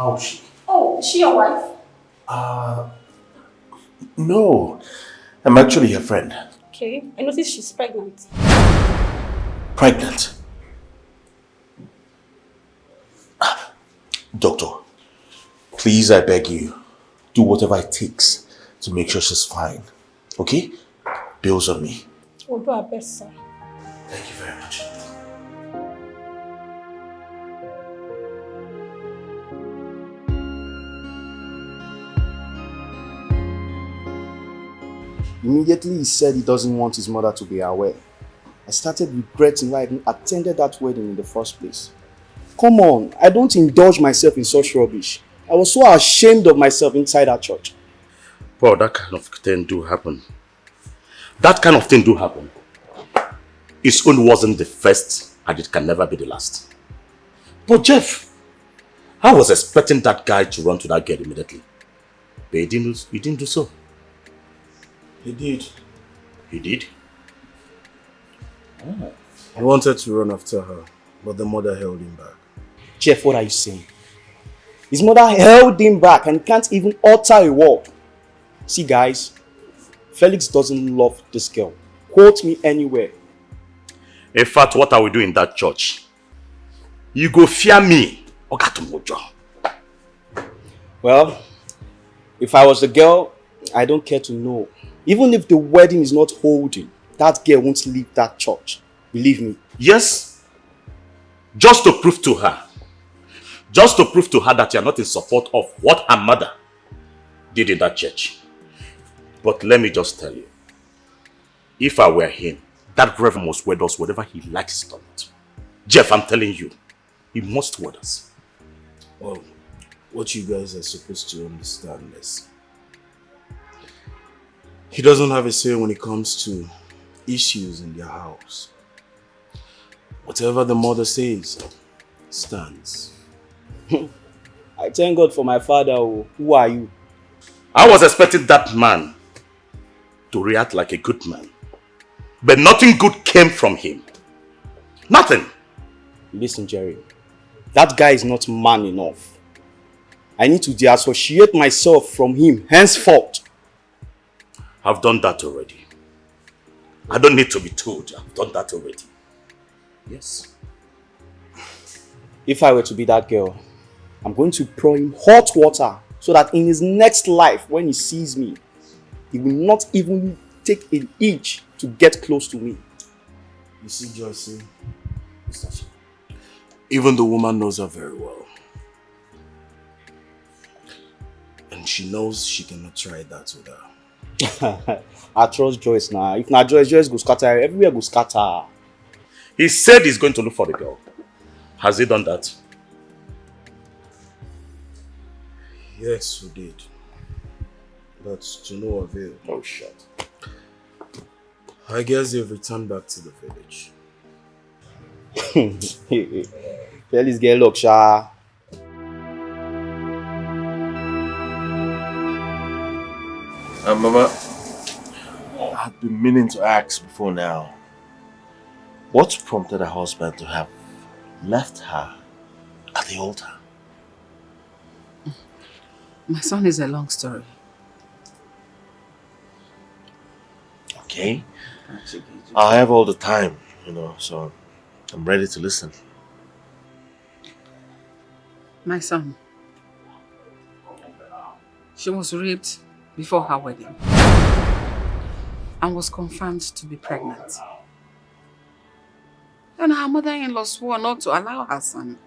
How is she? Oh, is she your wife? No. I'm actually her friend. Okay, I noticed she's pregnant. Pregnant? Doctor, please, I beg you, do whatever it takes to make sure she's fine. Okay? Bills on me. We'll do our best, sir. Thank you very much. Immediately he said he doesn't want his mother to be aware. I started regretting why I didn't attended that wedding in the first place. Come on, I don't indulge myself in such rubbish. I was so ashamed of myself inside that church. Well, that kind of thing do happen. That kind of thing do happen. His own wasn't the first and it can never be the last. But Jeff, I was expecting that guy to run to that girl immediately. But he didn't do so. He did. He did? Oh. He wanted to run after her, but the mother held him back. Jeff, what are you saying? His mother held him back and can't even utter a word. See guys, Felix doesn't love this girl. Quote me anywhere. In fact, what are we doing in that church? You go fear me. Well, if I was the girl, I don't care to know. Even if the wedding is not holding, that girl won't leave that church. Believe me. Yes. Just to prove to her. Just to prove to her that you're not in support of what her mother did in that church. But let me just tell you. If I were him, that reverend must wed us whatever he likes it or not. Jeff, I'm telling you, he must wed us. Well, what you guys are supposed to understand is he doesn't have a say when it comes to issues in their house. Whatever the mother says stands. I thank God for my father. Who are you? I was expecting that man to react like a good man. But nothing good came from him. Nothing. Listen, Jerry. That guy is not man enough. I need to disassociate myself from him henceforth. I've done that already. I don't need to be told. I've done that already. Yes. If I were to be that girl, I'm going to pour him hot water so that in his next life, when he sees me, he will not even take an inch to get close to me. You see, Joyce, even the woman knows her very well. And she knows she cannot try that with her. I trust Joyce now. If not Joyce, Joyce go scatter. Everywhere go scatter. He said he's going to look for the girl. Has he done that? Yes, we did. But to no avail. Oh, shit. I guess they've returned back to the village. Felix get luck, sha. Mama, I've been meaning to ask before now. What prompted her husband to have left her at the altar? My son, is a long story. Okay. I have all the time, so I'm ready to listen. My son, she was raped before her wedding and was confirmed to be pregnant. And her mother-in-law swore not to allow her son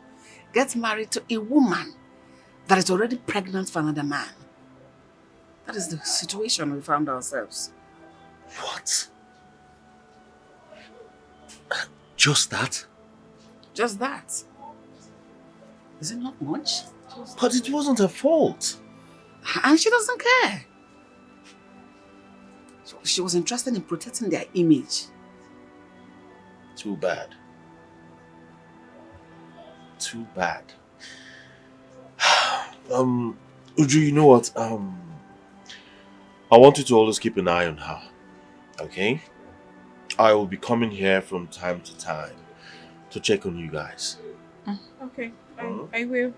get married to a woman that is already pregnant for another man. That is the situation we found ourselves. What? Just that? Just that. Is it not much? But it wasn't her fault. And she doesn't care. So she was interested in protecting their image. Too bad. Too bad. Uju, you know what? I want you to always keep an eye on her. Okay? I will be coming here from time to time to check on you guys. Okay, I will.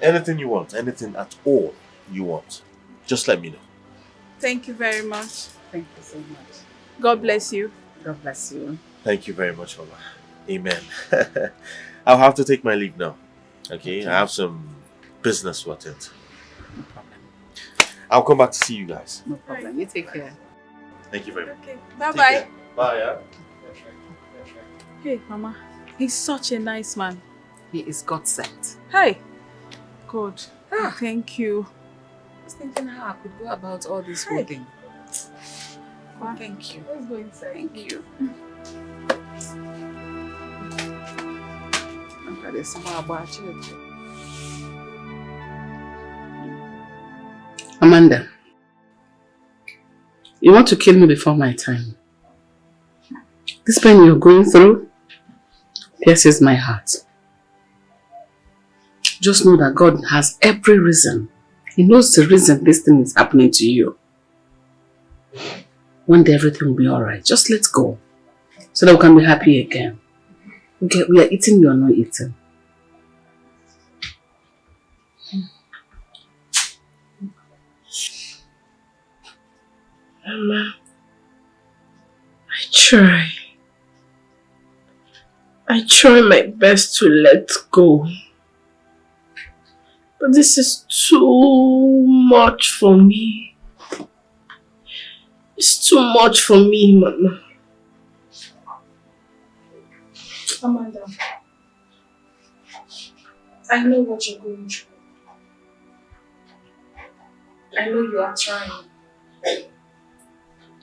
Anything you want, anything at all you want, just let me know. Thank you very much. Thank you so much. God bless you. God bless you. Thank you very much, Mama. Amen. I'll have to take my leave now. Okay? I have some business to attend. No problem. I'll come back to see you guys. No problem. You take care. Thank you very much. Okay. Take Bye-bye. care. Bye, yeah? Hey, Mama. He's such a nice man. He is God sent. Hey. God. Thank you. I was thinking how I could go about all this whole thing. Oh, thank you. Let's go inside. Thank you. Amanda, you want to kill me before my time. This pain you're going through pierces my heart. Just know that God has every reason. He knows the reason this thing is happening to you. One day everything will be alright. Just let go. So that we can be happy again. Okay, we are eating, you are not eating. Mama, I try my best to let go. But this is too much for me. It's too much for me, Mama. Amanda, I know what you're going through. I know you are trying.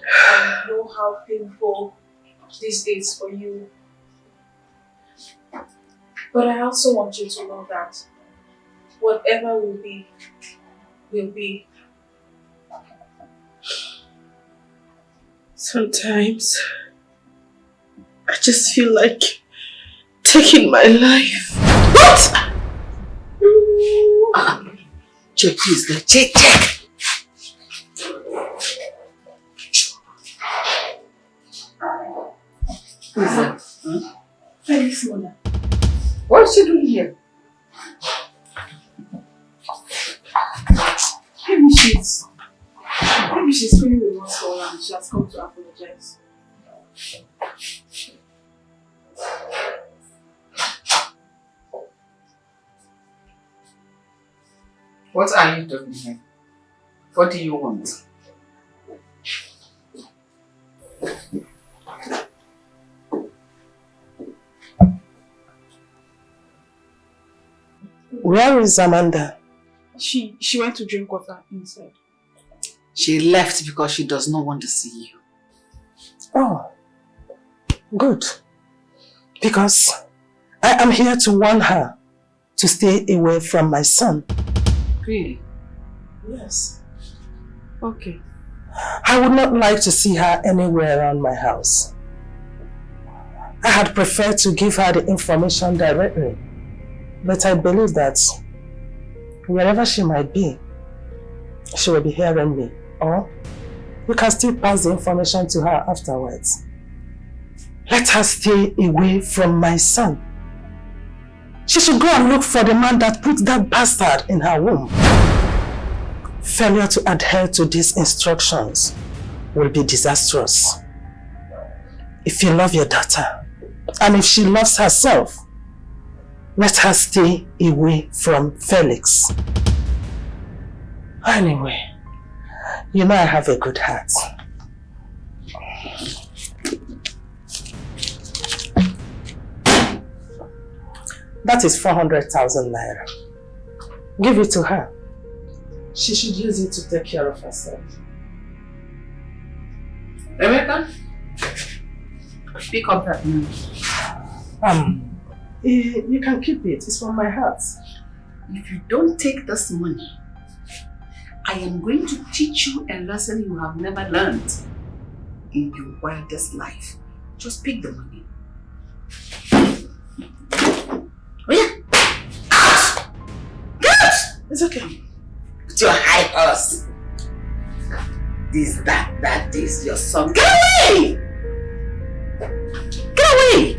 I know how painful this is for you. But I also want you to know that whatever will be, will be. Sometimes I just feel like taking my life. What? Check, please. Check. Who is that? Felix' mother. What is she doing here? Maybe she's feeling remorseful and she has come to apologize. What are you doing here? What do you want? Where is Amanda? She went to drink water inside. She left because she does not want to see you. Oh, good. Because I am here to warn her to stay away from my son. Really? Yes. Okay. I would not like to see her anywhere around my house. I had preferred to give her the information directly, but I believe that wherever she might be, she will be hearing me. Or you can still pass the information to her afterwards. Let her stay away from my son. She should go and look for the man that put that bastard in her womb. Failure to adhere to these instructions will be disastrous. If you love your daughter, and if she loves herself, let her stay away from Felix. Anyway, you know I have a good heart. That is 400,000 naira. Give it to her. She should use it to take care of herself. Rebecca? Pick up that money. You can keep it. It's from my heart. If you don't take this money, I am going to teach you a lesson you have never learned in your wildest life. Just pick the money. Oh yeah! Out! Get out! It's okay. With your high horse. This, that is your son. Get away! Get away!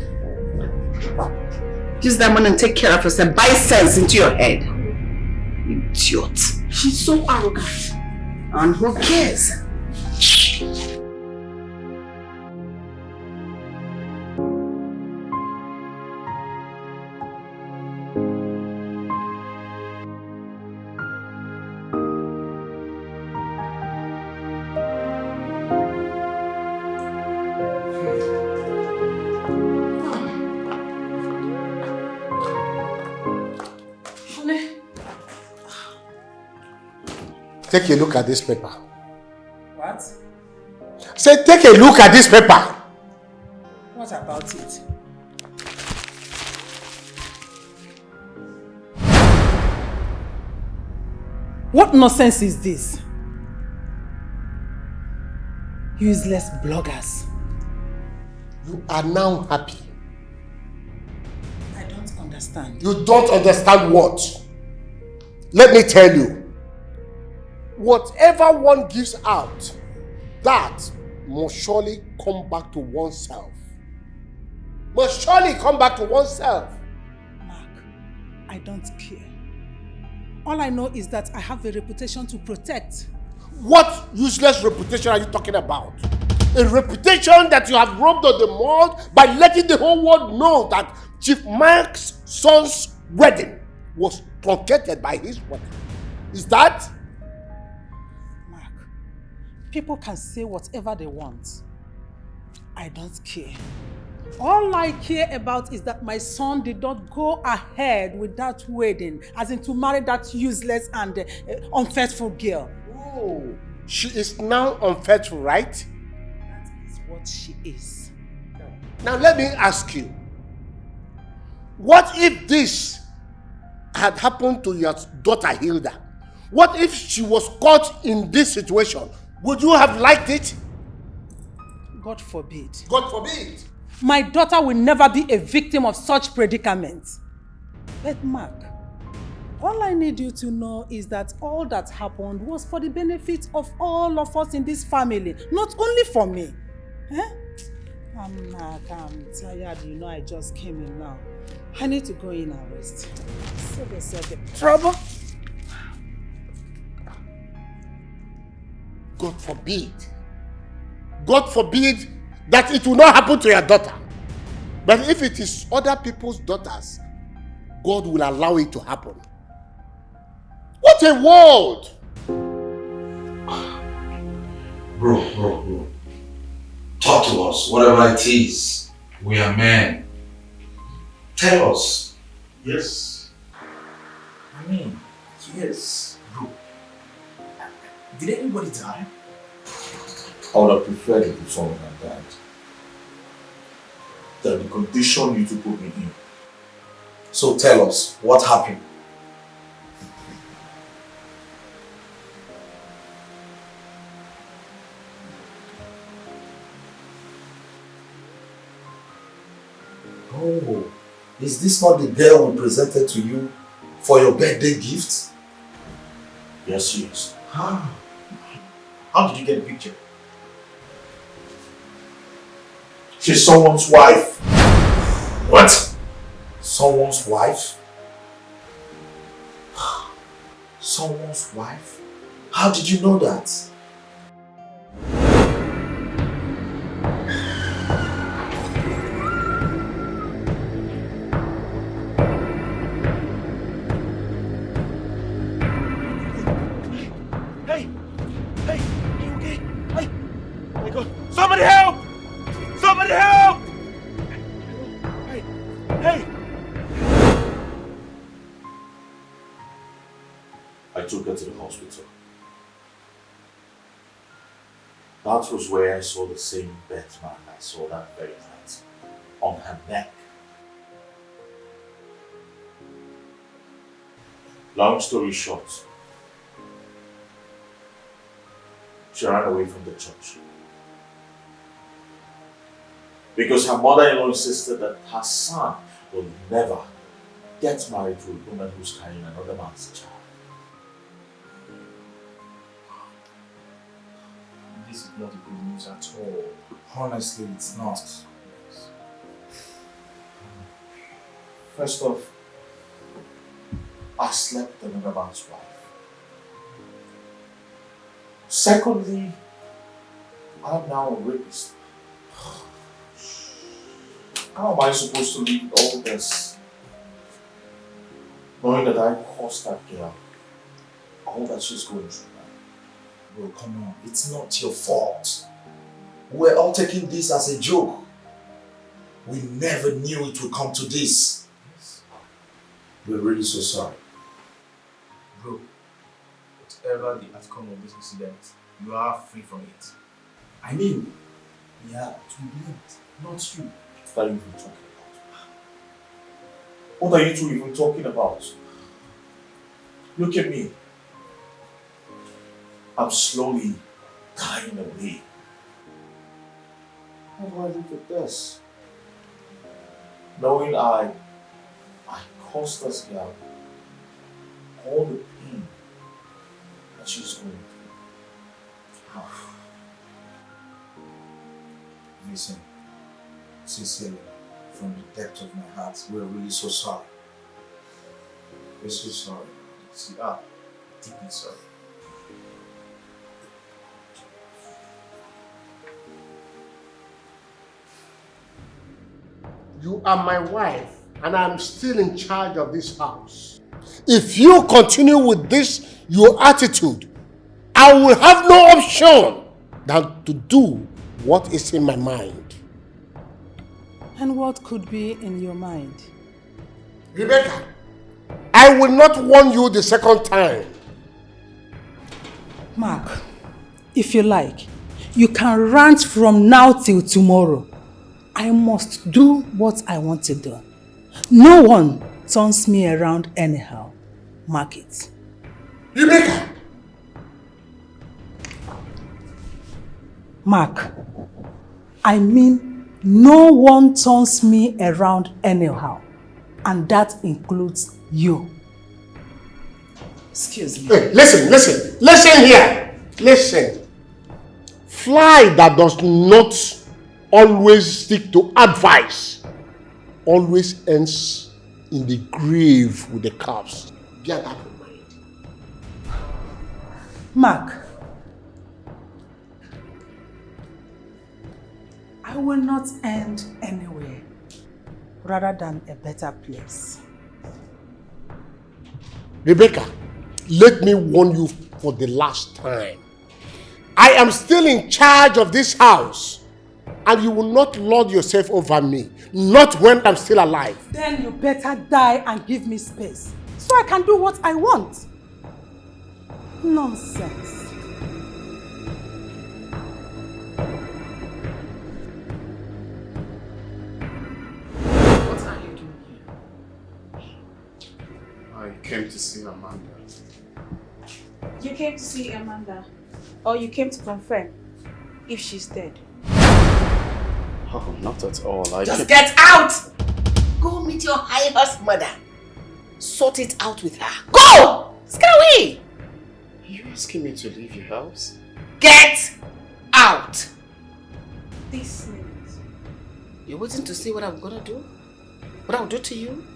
Use that money and take care of yourself. Buy sense into your head. idiot. She's so arrogant. And who cares? Take a look at this paper. What? Say, take a look at this paper. What about it? What nonsense is this? Useless bloggers. You are now happy. I don't understand. You don't understand what? Let me tell you. Whatever one gives out, that must surely come back to oneself. Must surely come back to oneself. Mark, I don't care. All I know is that I have a reputation to protect. What useless reputation are you talking about? A reputation that you have rubbed on the mud by letting the whole world know that Chief Mark's son's wedding was truncated by his wedding. Is that? Mark, people can say whatever they want. I don't care. All I care about is that my son did not go ahead with that wedding, as in to marry that useless and unfaithful girl. Oh, she is now unfaithful, right? That is what she is. Now let me ask you, what if this had happened to your daughter Hilda? What if she was caught in this situation? Would you have liked it? God forbid. God forbid. My daughter will never be a victim of such predicaments. But Mark, all I need you to know is that all that happened was for the benefit of all of us in this family, not only for me. Mark, I'm tired, you know, I just came in now. I need to go in and rest. Save yourself the trouble. God forbid. God forbid that it will not happen to your daughter. But if it is other people's daughters, God will allow it to happen. What a world! Bro. Talk to us, whatever it is. We are men. Tell us. Yes. I mean, yes, bro. Did anybody die? I would have preferred it if someone had died. That the condition you two put me in. So tell us, what happened? Oh, is this not the girl we presented to you for your birthday gift? Yes, yes. How did you get a picture? She's someone's wife. What? Someone's wife? Someone's wife? How did you know that? Hey, you okay? Hey, my God, somebody help! Somebody help! Hey! I took her to the hospital. That was where I saw the same birthmark I saw that very night on her neck. Long story short, she ran away from the church. Because her mother-in-law insisted that her son will never get married to a woman who's carrying another man's child. This is not good news at all. Honestly, it's not. First off, I slept with another man's wife. Secondly, I'm now a rapist. How am I supposed to leave all this? Knowing that I caused that girl all that she's going through now. Bro, come on. It's not your fault. We're all taking this as a joke. We never knew it would come to this. We're really so sorry. Bro, whatever the outcome of this incident, you are free from it. I mean, we are to blame, not you. What are you even talking about? What are you two even talking about? Look at me. I'm slowly dying away. How do I look at this? Knowing I caused this girl all the pain that she's going through. Listen, sincerely, from the depth of my heart, we're really so sorry. We're so sorry. See, deeply sorry. You are my wife, and I'm still in charge of this house. If you continue with this, your attitude, I will have no option than to do what is in my mind. And what could be in your mind? Rebecca, I will not warn you the second time. Mark, if you like, you can rant from now till tomorrow. I must do what I want to do. No one turns me around anyhow. Mark it. Rebecca! Mark, I mean no one turns me around anyhow. And that includes you. Excuse me. Hey, listen here. Listen. Fly that does not always stick to advice always ends in the grave with the calves. Bear that in mind. Mark, I will not end anywhere rather than a better place. Rebecca, let me warn you for the last time. I am still in charge of this house, and you will not lord yourself over me, not when I'm still alive. Then you better die and give me space, so I can do what I want. Nonsense. What are you doing here? I came to see Amanda. You came to see Amanda, or you came to confirm if she's dead? Oh, not at all. Just get out! Go meet your high-horse mother. Sort it out with her. Go! Let's get away! Are you asking me to leave your house? Get out! This minute. You're waiting to see what I'm gonna do? What I'll do to you?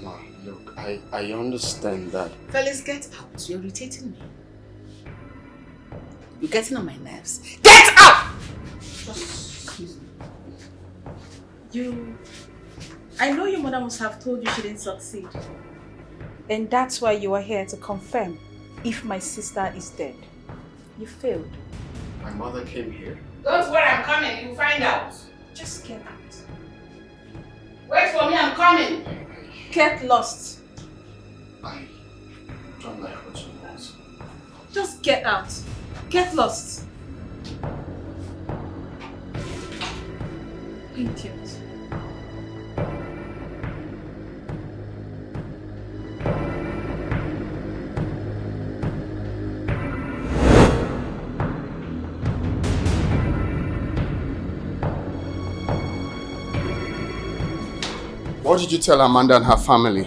Ma, look, I understand that. Fellas, get out. You're irritating me. You're getting on my nerves. Get out! Excuse me. I know your mother must have told you she didn't succeed. And that's why you are here to confirm if my sister is dead. You failed. My mother came here. Don't worry, I'm coming. You'll find out. Just get out. Wait for me, I'm coming. Get lost. I don't like what you want. Just get out. Get lost. Idiot. What did you tell Amanda and her family?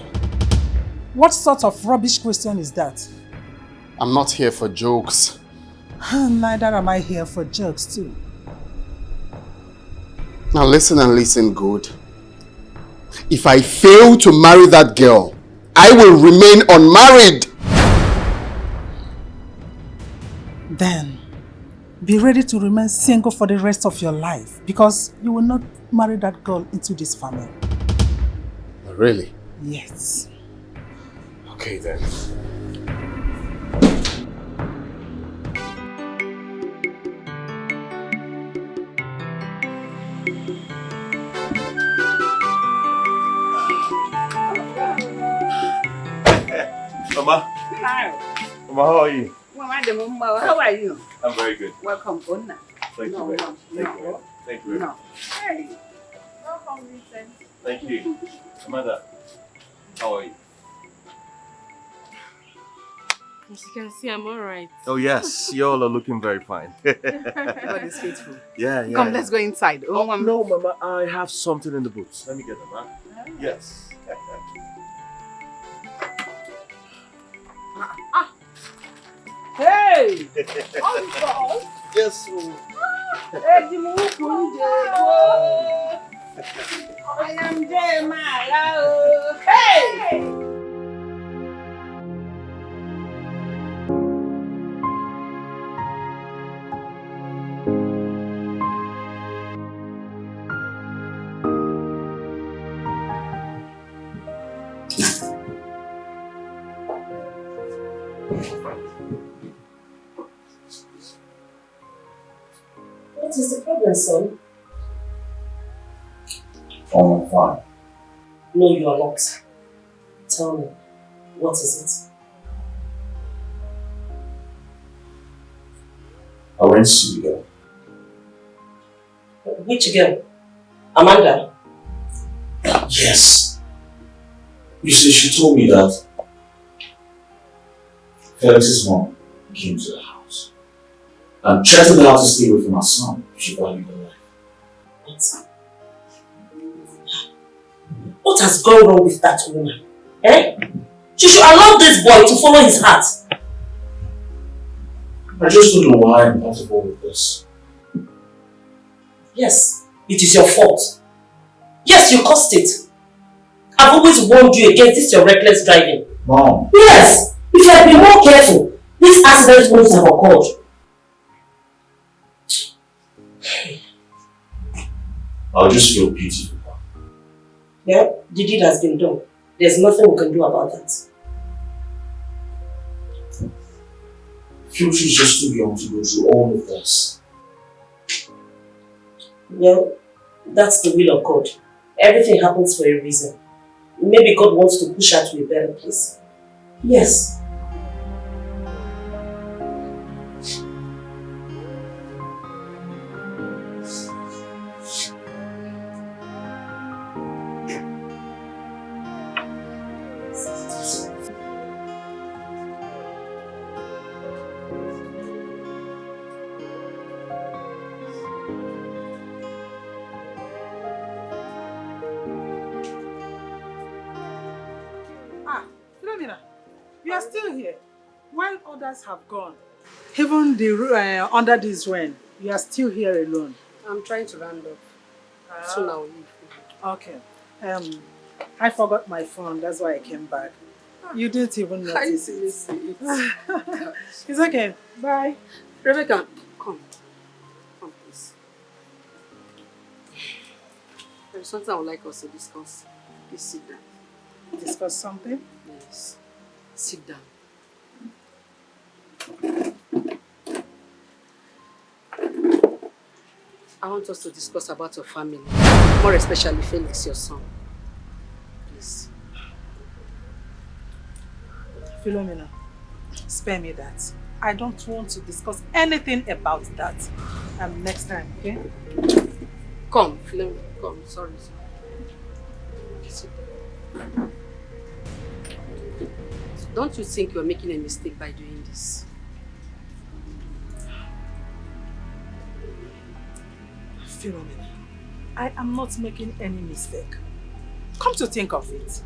What sort of rubbish question is that? I'm not here for jokes. Neither am I here for jokes too. Now listen and listen good. If I fail to marry that girl, I will remain unmarried. Then, Be ready to remain single for the rest of your life because you will not marry that girl into this family. Really? Yes. Okay then. Mama. Hi. Mama, how are you? How are you? I'm very good. Welcome, Onna. Thank you, man. Thank you. Thank you. No. Hey. Welcome, Vincent. Thank you. Amanda, how are you? As you can see, I'm alright. Oh yes, you all are looking very fine. God is faithful. Yeah. Come, let's go inside. Oh, no, Mama, I have something in the boots. Let me get them, huh? Yes. Hey! Yes. I am Jemala. Hey! What is the problem, son? Oh, I'm fine. No, you are not. Tell me, what is I went to see the girl. it? Which girl? Amanda? Yes. You see, she told me that Felix's mom came to the house and threatened her to stay away from her son if she valued her life. What has gone wrong with that woman? Eh? She should allow this boy to follow his heart. I just don't know why I'm part of all of this. Yes, it is your fault. Yes, you caused it. I've always warned you against this your reckless driving. Mom. Yes, if you had been more careful, this accident wouldn't have occurred. I'll just feel pity for her. Yeah, the deed has been done. There's nothing we can do about that. I feel she's just too young to go through all of this. Well, that's the will of God. Everything happens for a reason. Maybe God wants to push her to a better place. Yes. You are still here, while others have gone. Even the under this rain, you are still here alone. I'm trying to round up. Soon I'll leave. Okay. I forgot my phone. That's why I came back. You didn't even notice it. It's okay. Bye. Rebecca, come. Come, please. There's something I would like us to discuss. Please sit down. Discuss something? Yes. Sit down. I want us to discuss about your family, more especially Felix, your son. Please. Philomena, spare me that. I don't want to discuss anything about that. Next time, okay? Come, Philomena, come. Sorry. Sit down. Don't you think you're making a mistake by doing this? Philomena, I am not making any mistake. Come to think of it.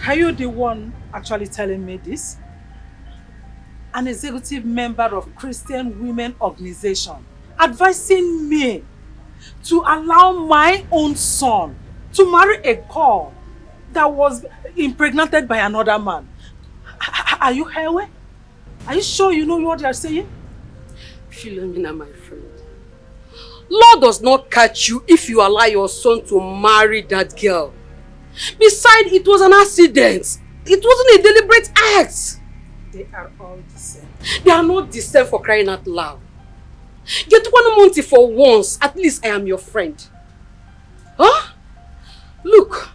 Are you the one actually telling me this? An executive member of Christian Women Organization advising me to allow my own son to marry a girl that was impregnated by another man. Are you Hewe? Are you sure you know what you are saying? Philomena, my friend. Law does not catch you if you allow your son to marry that girl. Besides, it was an accident. It wasn't a deliberate act. They are all the same. They are not the same, for crying out loud. Get 1 month for once. At least I am your friend. Huh? Look,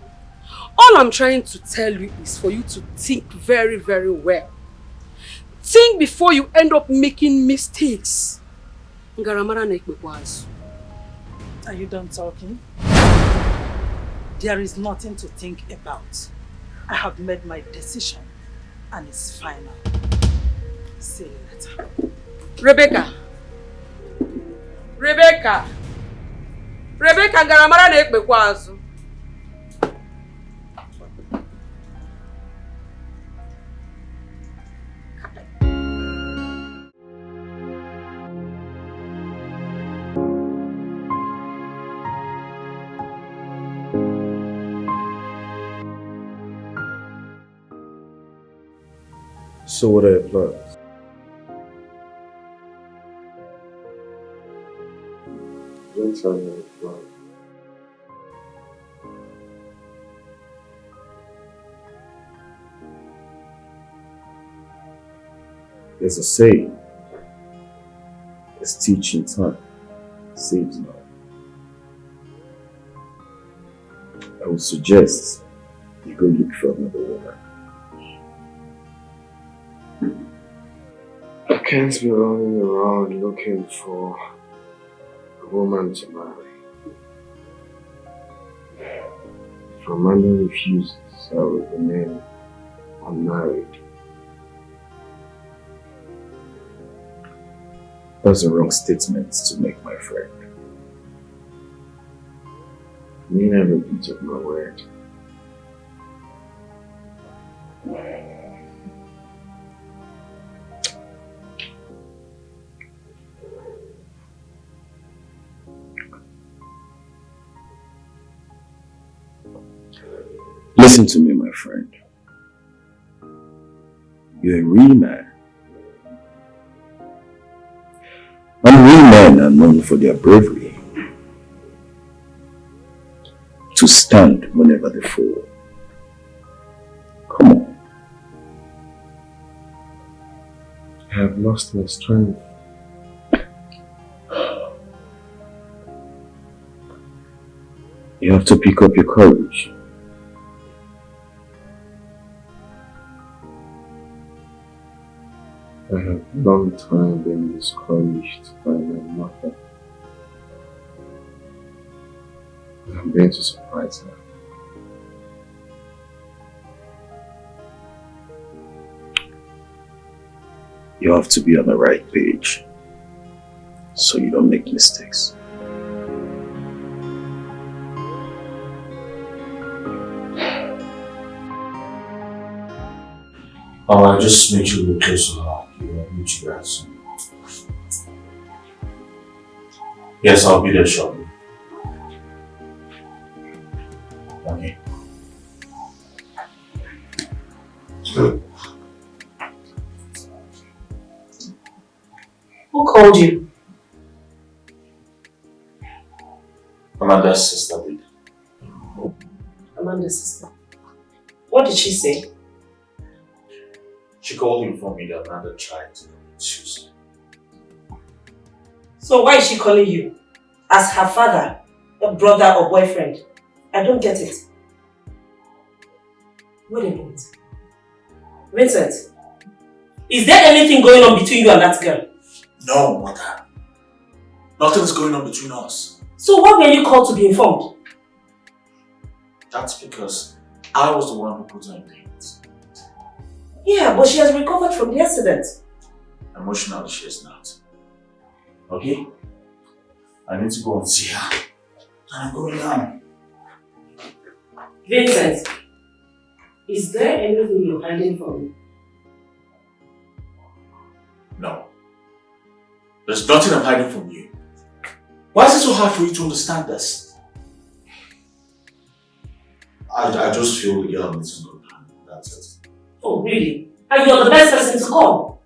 all I'm trying to tell you is for you to think very, very well. Think before you end up making mistakes. Are you done talking? There is nothing to think about. I have made my decision and it's final. See you later. Rebecca! Rebecca! Rebecca, ngaramara na-ekpekwa azụ. So what are your plans? Don't tell me any plans. There's a saying, it's teaching time saves none. I would suggest you go look for another woman. I can't be running around looking for a woman to marry. If Amanda refuses, I will remain unmarried. That's a wrong statement to make, my friend. I mean every bit of my word. Listen to me, my friend. You're a real man. And real men are known for their bravery. To stand whenever they fall. Come on. I have lost my strength. You have to pick up your courage. I have long time been discouraged by my mother. I'm going to surprise her. You have to be on the right page so you don't make mistakes. I just make sure you're close to her. I'll meet you guys soon. Yes, I'll be there shortly. Okay. Who called you? Amanda's sister did. Amanda's sister. What did she say? She called to inform me that Amanda tried to commit suicide. So why is she calling you? As her father, a brother or boyfriend? I don't get it. Wait a minute. Vincent, is there anything going on between you and that girl? No, mother. Nothing's going on between us. So why were you called to be informed? That's because I was the one who put her in pain. Yeah, but she has recovered from the accident. Emotionally, she is not. Okay? I need to go and see her. And I'm going down. Vincent, is there anything you're hiding from me? No. There's nothing I'm hiding from you. Why is it so hard for you to understand this? I just feel the girl needs to go down. That's it. Oh, really? And you're the best person to call?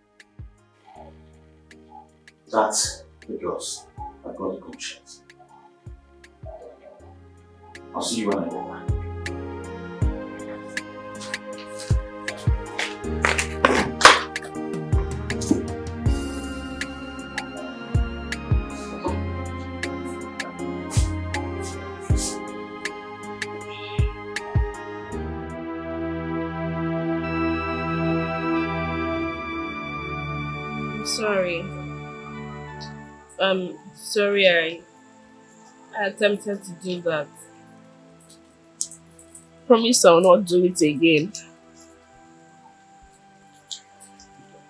That's because I've got a conscience. I'll see you when I get back. Sorry I attempted to do that. Promise I'll not do it again.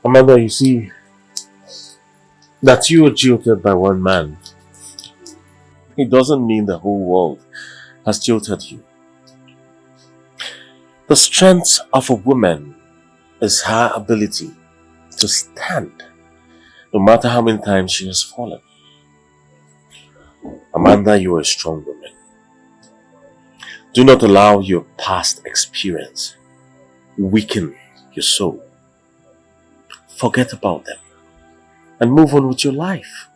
Amanda, you see, that you were jilted by one man, it doesn't mean the whole world has jilted you. The strength of a woman is her ability to stand, no matter how many times she has fallen. Amanda, you are a strong woman. Do not allow your past experience weaken your soul. Forget about them and move on with your life.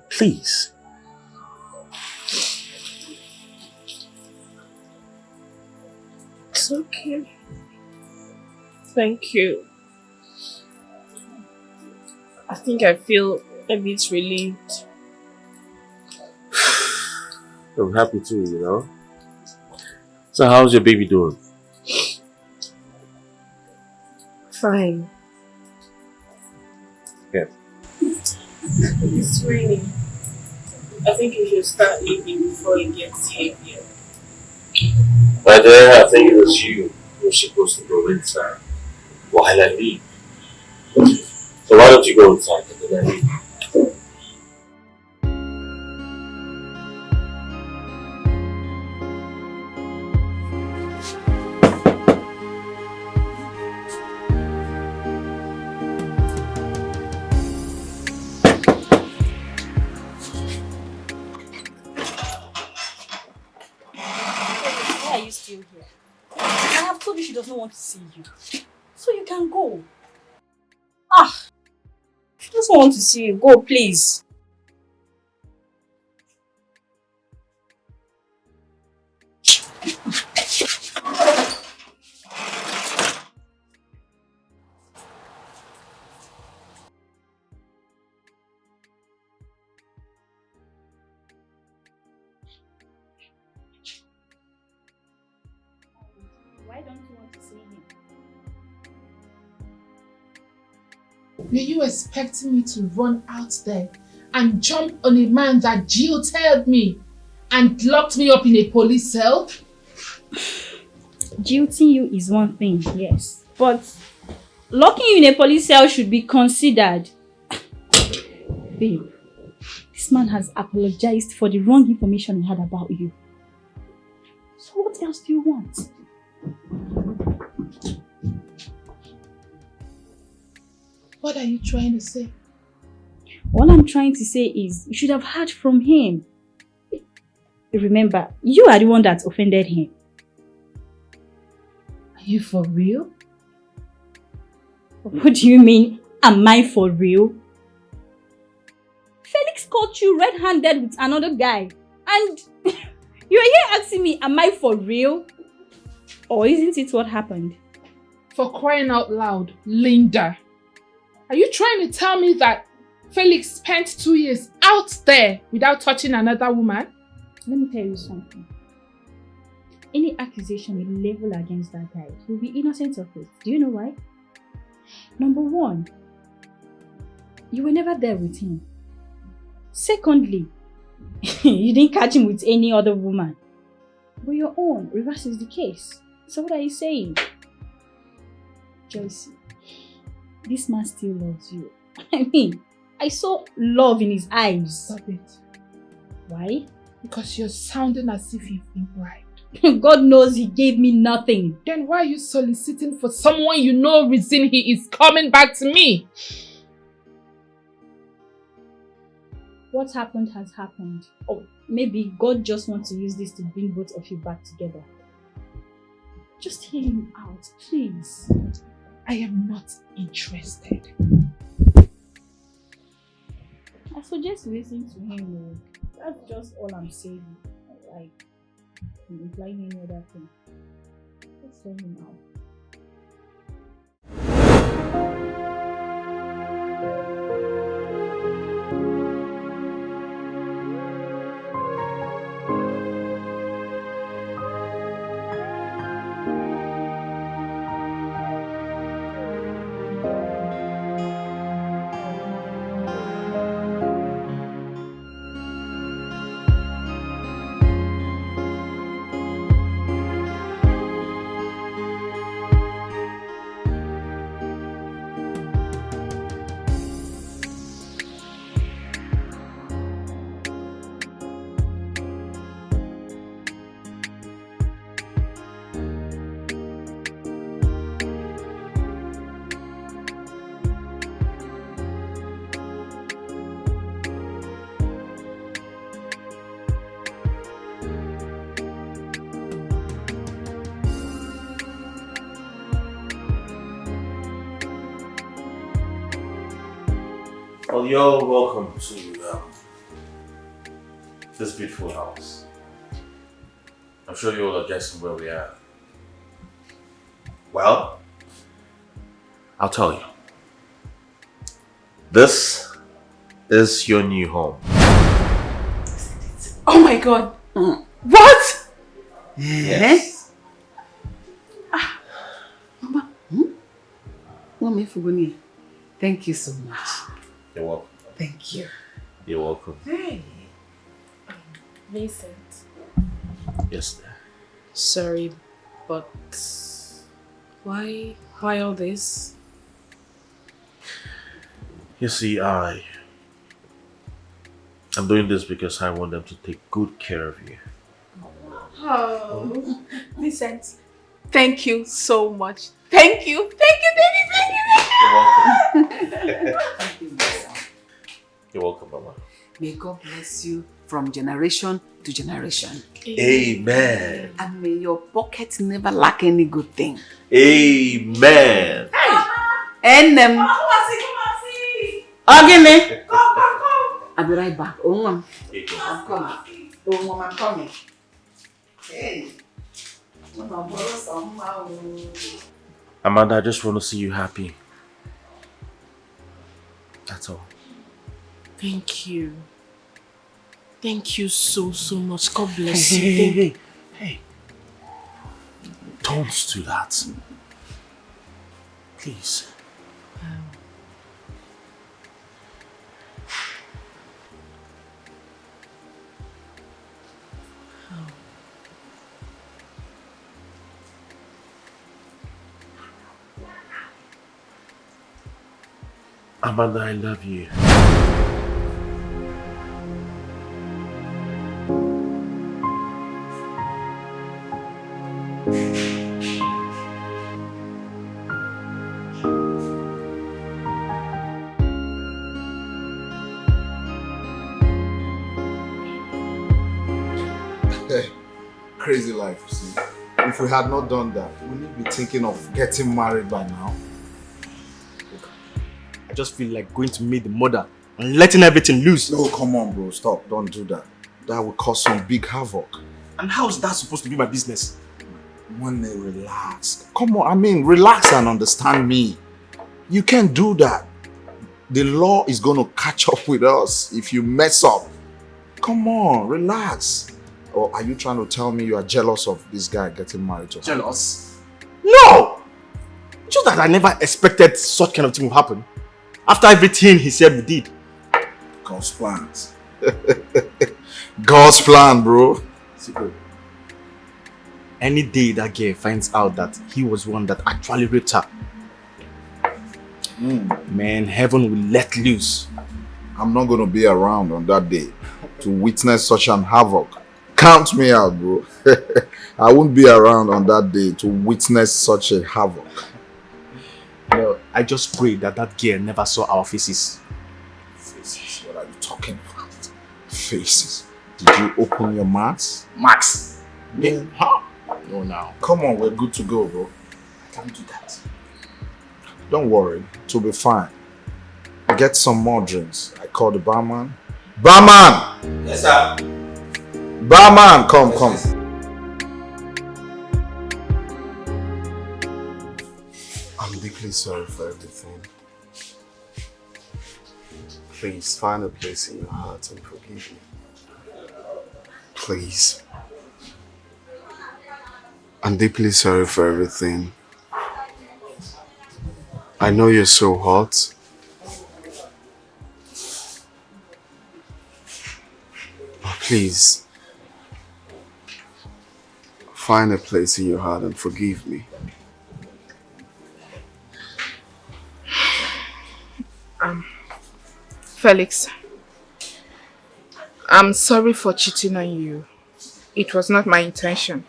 Please. It's okay. Thank you. I think I feel a bit relieved. I'm happy too, you know. So how's your baby doing? Fine. Yeah. It's raining. I think you should start leaving before it gets heavier. My dear, I think it was you who was supposed to go inside while I leave. So why don't you go inside and then I leave? Why are you still here? I have told you she does not want to see you. So you can go. She doesn't want to see you. Go, please. Why don't you want to see him? Were you expecting me to run out there and jump on a man that jilted me and locked me up in a police cell? Jilting you is one thing, yes. But locking you in a police cell should be considered. Babe, this man has apologized for the wrong information he had about you. So what else do you want? What are you trying to say? All I'm trying to say is you should have heard from him. Remember, you are the one that offended him. Are you for real? What do you mean, am I for real? Felix caught you red-handed with another guy. And you are here asking me, am I for real? Or isn't it what happened? For crying out loud, Linda. Are you trying to tell me that Felix spent 2 years out there without touching another woman? Let me tell you something. Any accusation you level against that guy, he'll be innocent of it. Do you know why? Number one, you were never there with him. Secondly, you didn't catch him with any other woman. But your own reverses the case. So what are you saying? Joyce, this man still loves you. I mean, I saw love in his eyes. Stop it. Why? Because you're sounding as if you've been bribed. God knows he gave me nothing. Then why are you soliciting for someone you know reason he is coming back to me? What happened has happened. Or maybe God just wants to use this to bring both of you back together. Just hear him out, please. I am not interested. I suggest listen to him. That's just all I'm saying. Like, I'm implying any other thing. Let's hear him out. Well, you're welcome to this beautiful house. I'm sure you all are guessing where we are. Well, I'll tell you. This is your new home. Oh my God! What? Yes. Mama, Mommy Fuguni, thank you so much. You're welcome. Thank you. You're welcome. Hey. Vincent. Yes, dear. Sorry, but why all this? You see, I'm doing this because I want them to take good care of you. Oh, Vincent, thank you so much. Thank you, thank you, thank you, thank you, thank you. Thank you, my son. You're welcome, Mama. May God bless you from generation to generation. Amen. And may your pocket never lack any good thing. Amen. And Ogini. I'll be right back. Oh, Mom. I'm coming. Oh, Mom, I'm coming. Hey. Amanda, I just want to see you happy. That's all. Thank you. Thank you so much. God bless you. Hey. Don't do that. Please. Amanda, I love you. Crazy life, you see. If we had not done that, we would be thinking of getting married by now. I just feel like going to meet the mother and letting everything loose. No, come on, bro. Stop. Don't do that. That will cause some big havoc. And how is that supposed to be my business? When they relax. Come on, I mean, relax and understand me. You can't do that. The law is going to catch up with us if you mess up. Come on, relax. Or are you trying to tell me you are jealous of this guy getting married to her? Jealous? No! Just that I never expected such kind of thing would happen. After everything he said we did. God's plans. God's plan, bro. Any day that girl finds out that he was one that actually raped her, man, heaven will let loose. I'm not going to be around on that day to witness such an havoc. Count me out, bro. I won't be around on that day to witness such a havoc. No, I just pray that that girl never saw our faces. Faces? What are you talking about? Faces? Did you open your mouth? Max! Yeah. Huh? No, now. Come on, we're good to go, bro. I can't do that. Don't worry, it'll be fine. Get some more drinks. I call the barman. Barman! Yes, sir. Barman, come, come. I'm deeply sorry for everything. Please find a place in your heart and forgive me. Please. I'm deeply sorry for everything. I know you're so hot. But please, find a place in your heart and forgive me. Felix, I'm sorry for cheating on you. It was not my intention.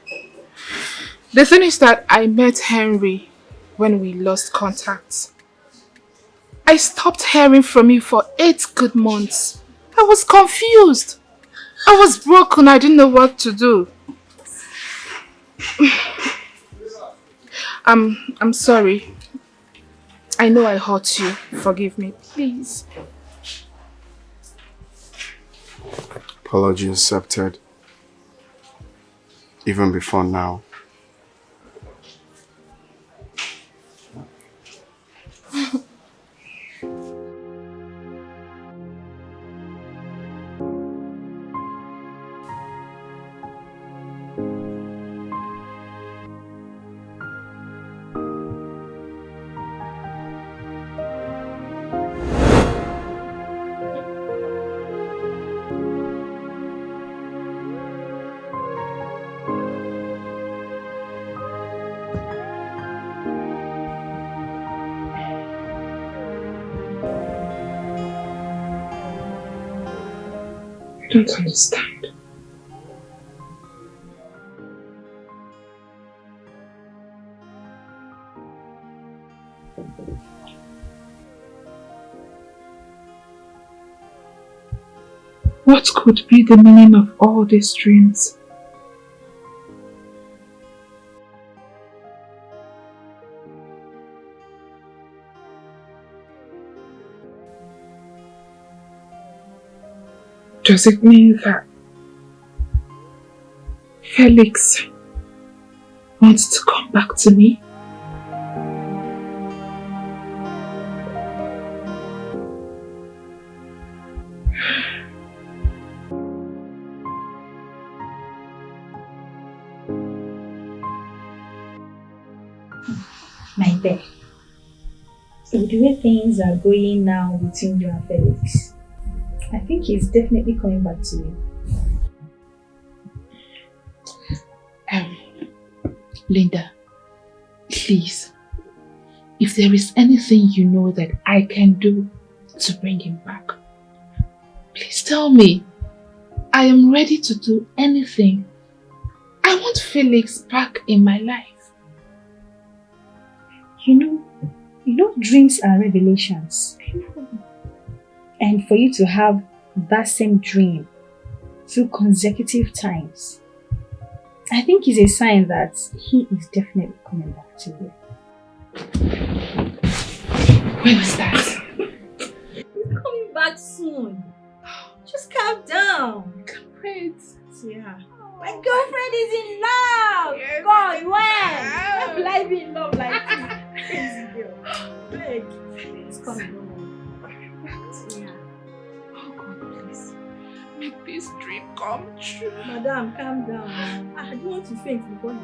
The thing is that I met Henry when we lost contact. I stopped hearing from you for 8 good months. I was confused. I was broken. I didn't know what to do. I'm sorry. I know I hurt you. Forgive me, please. Apology accepted. Even before now. I don't understand. What could be the meaning of all these dreams? Does it mean that Felix wants to come back to me? My dear, with the way things are going now between you and Felix, I think he's definitely coming back to you. Linda, please, if there is anything you know that I can do to bring him back, please tell me. I am ready to do anything. I want Felix back in my life. You know dreams are revelations. And for you to have that same dream 2 consecutive times, I think is a sign that he is definitely coming back to you. When is that? He's coming back soon. Just calm down. Can't wait. Yeah. My girlfriend is in love! Yes, God, when? When will I be in love like this? Crazy girl. Beg. It's coming on. Yeah. Oh God, please. Make this dream come true. Madam, calm down. I don't want to faint before you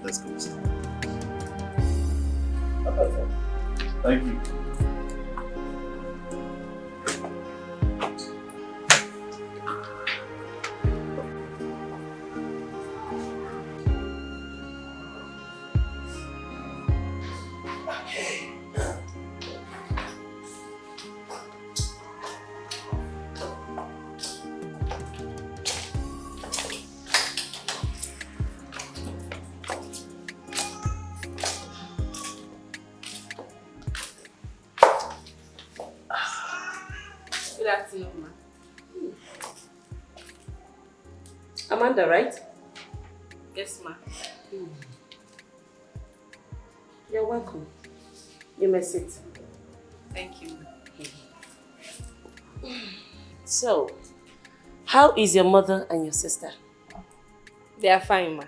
Let's go. Thank you. Good afternoon, ma. Amanda, right? Yes, ma. You're welcome. You may sit. Thank you, ma. So, how is your mother and your sister? They are fine, ma.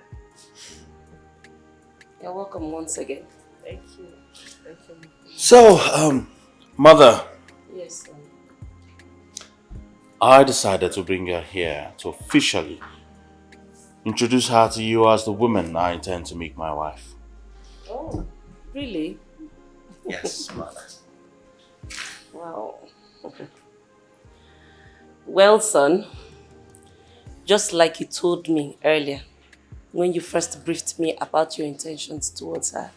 You're welcome once again. Thank you. Thank you, ma. So, Mother, Yes, sir. I decided to bring her here to officially introduce her to you as the woman I intend to make my wife. Oh, really? Yes, Mother. Wow. Well, son, just like you told me earlier, when you first briefed me about your intentions towards her.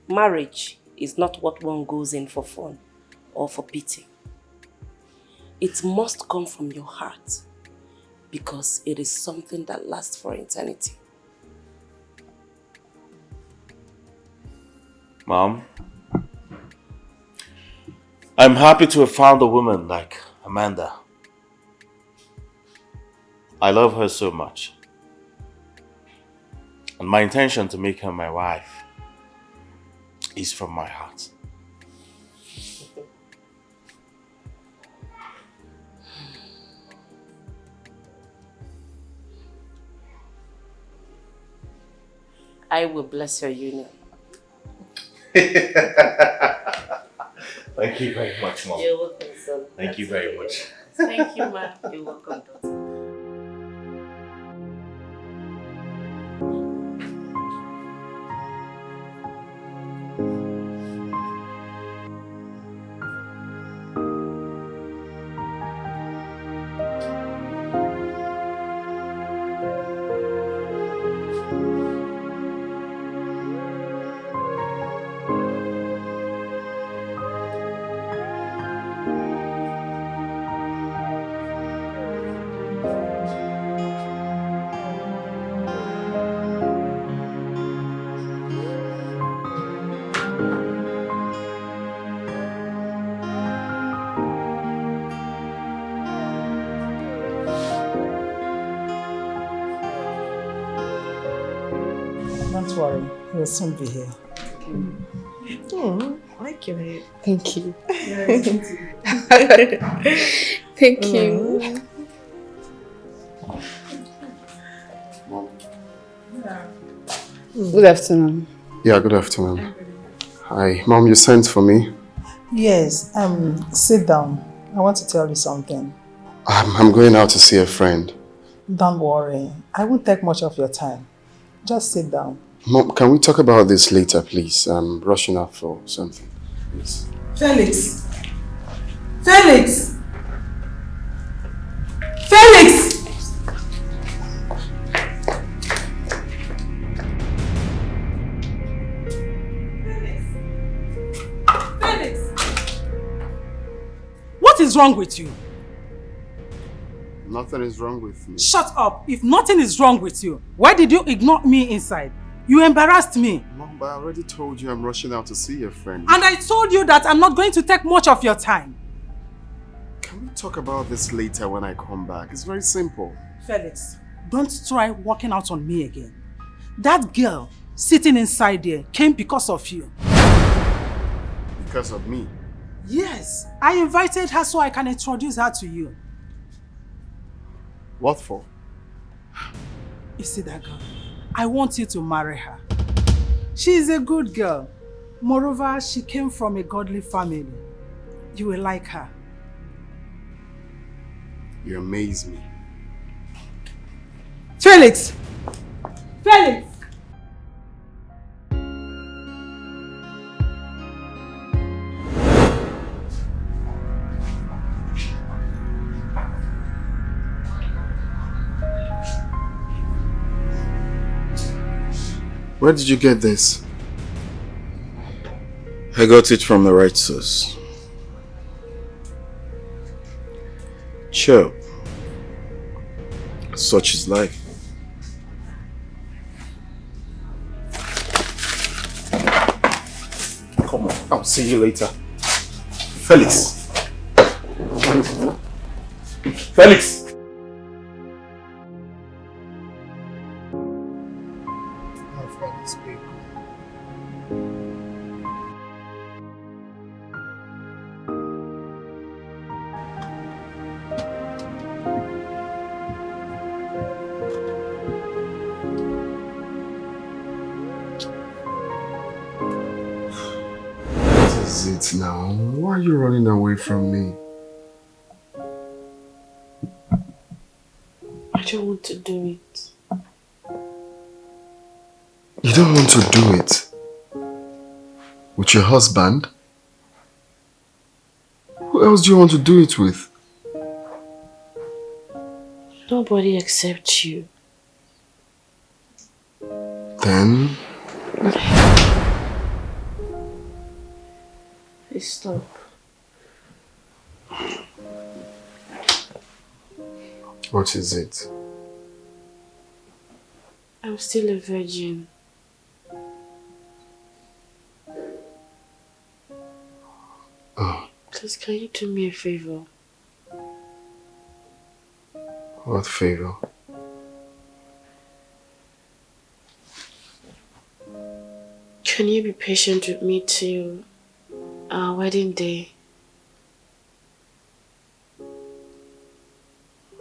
Marriage is not what one goes in for fun or for pity. It must come from your heart because it is something that lasts for eternity. Mom, I'm happy to have found a woman like Amanda. I love her so much. And my intention to make her my wife is from my heart. I will bless your union. Thank you very much, Mom. You're welcome, son. Thank you very much. Thank you, ma. You're welcome, daughter. Don't worry, he'll soon be here. I like your hair. Thank you. Thank you. Good afternoon. Yeah, good afternoon. Hi, Mom, you sent for me? Yes, sit down. I want to tell you something. I'm going out to see a friend. Don't worry, I won't take much of your time. Just sit down. Mom, can we talk about this later, please? I'm rushing out for something. Please. Felix! Felix! Felix! Felix! What is wrong with you? Nothing is wrong with me. Shut up! If nothing is wrong with you, why did you ignore me inside? You embarrassed me. Mom, but I already told you I'm rushing out to see a friend. And I told you that I'm not going to take much of your time. Can we talk about this later when I come back? It's very simple. Felix, don't try walking out on me again. That girl sitting inside there came because of you. Because of me? Yes, I invited her so I can introduce her to you. What for? You see that girl? I want you to marry her. She is a good girl. Moreover, she came from a godly family. You will like her. You amaze me. Felix! Felix! Where did you get this? I got it from the right source. Sure. Such is life. Come on, I'll see you later. Felix! Felix! It now? Why are you running away from me? I don't want to do it. You don't want to do it? With your husband? Who else do you want to do it with? Nobody except you. Then? Please stop. What is it? I'm still a virgin. Oh. Please, can you do me a favor? What favor? Can you be patient with me till our wedding day?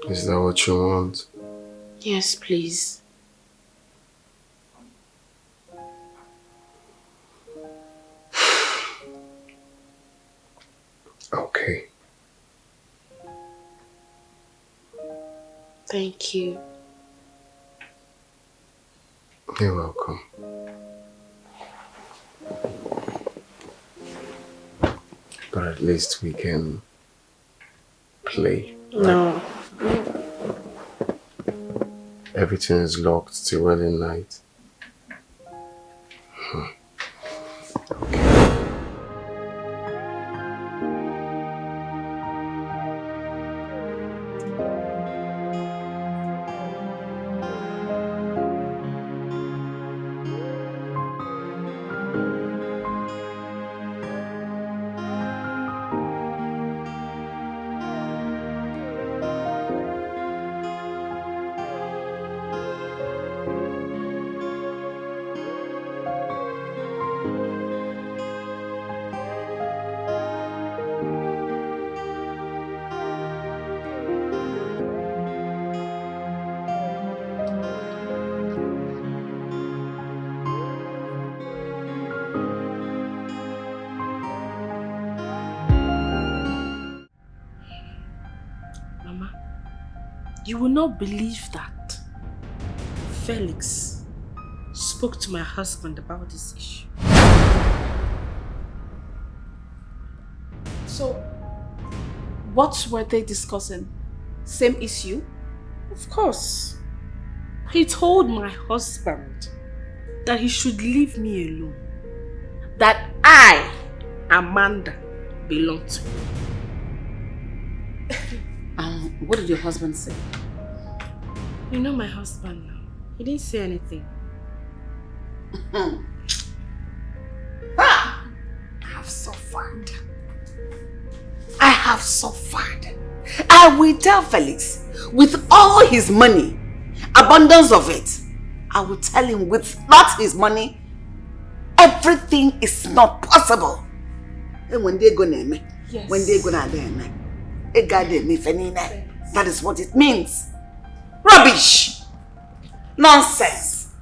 Is that what you want? Yes, please. Okay. Thank you. You're welcome. But at least we can play. Right? No. Everything is locked till wedding night. You will not believe that Felix spoke to my husband about this issue. So, what were they discussing? Same issue? Of course. He told my husband that he should leave me alone. That I, Amanda, belong to him. What did your husband say? You know my husband now. He didn't say anything. I have suffered. I have suffered. I will tell Felix, with all his money, abundance of it, I will tell him with not his money, everything is not possible. And when they're gonna Yes. when they're gonna that is what it means. Rubbish! Nonsense!